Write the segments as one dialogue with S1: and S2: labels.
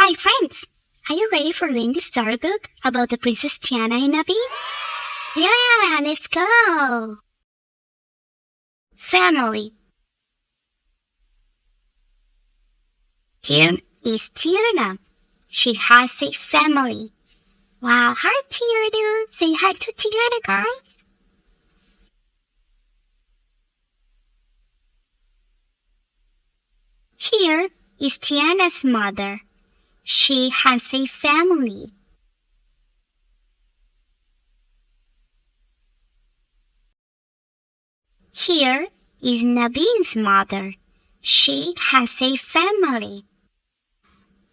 S1: Hi friends! Are you ready for reading the storybook about the Princess Tiana and Naveen? Yeah, let's go! Family. Here is Tiana. She has a family. Wow, hi Tiana! Say hi to Tiana, guys! Here is Tiana's mother. She has a family. Here is Naveen's mother. She has a family.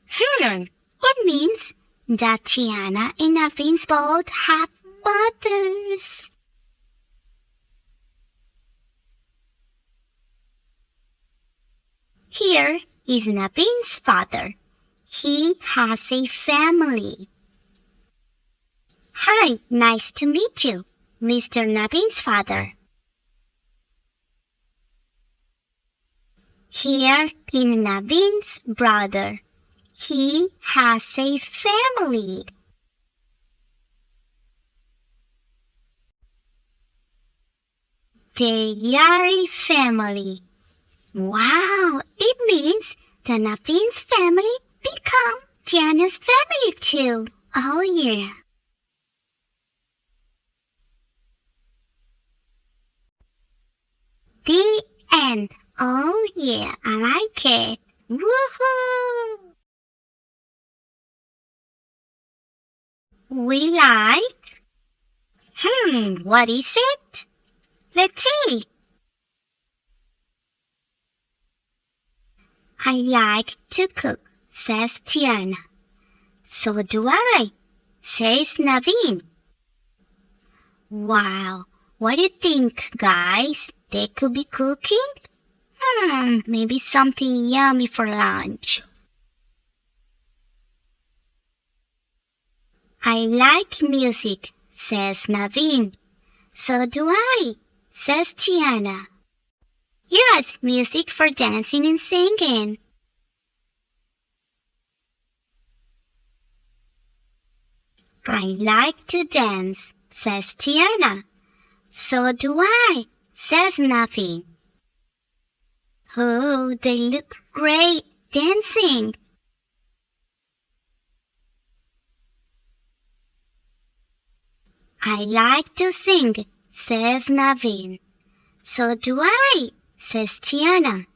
S1: It means that Tiana and Naveen's both have mothers. Here is Naveen's father. He has a family. Hi, nice to meet you, Mr. Naveen's father. Here is Naveen's brother. He has a family. They are a family. Wow, it means that Naveen's family become Tiana's family too. Oh yeah. The end. Oh yeah, I like it. Woohoo! We like? What is it? Let's see. I like to cook, says Tiana. So do I, says Naveen. Wow, what do you think, guys? They could be cooking? Maybe something yummy for lunch. I like music, says Naveen. So do I, says Tiana. Yes, music for dancing and singing. I like to dance, says Tiana. So do I, says Naveen. Oh, they look great dancing. I like to sing, says Naveen. So do I, says Tiana.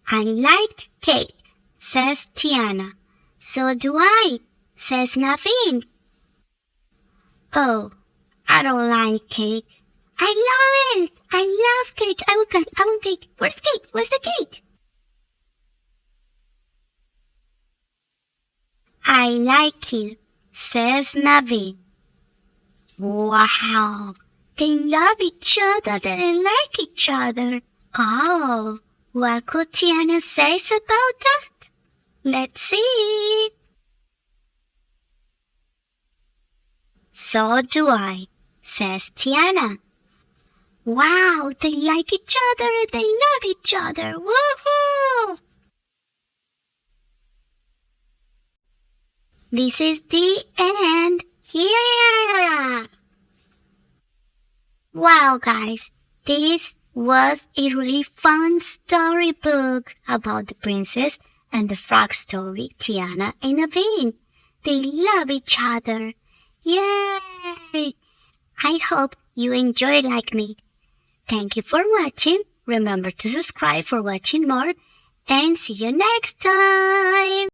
S1: I like cake, says Tiana. So do I, says Naveen. Oh, I don't like cake. I love it. I love cake. I want cake. Where's cake? Where's the cake? I like you, says Naveen. Wow, they love each other. They like each other. Oh, what could Tiana say about that? Let's see. So do I, says Tiana. Wow, they like each other. They love each other. Woohoo! This is the end. Yeah! Wow, guys, this was a really fun storybook about the princess and the frog story, Tiana and Naveen. They love each other. Yay! I hope you enjoyed like me. Thank you for watching. Remember to subscribe for watching more and see you next time.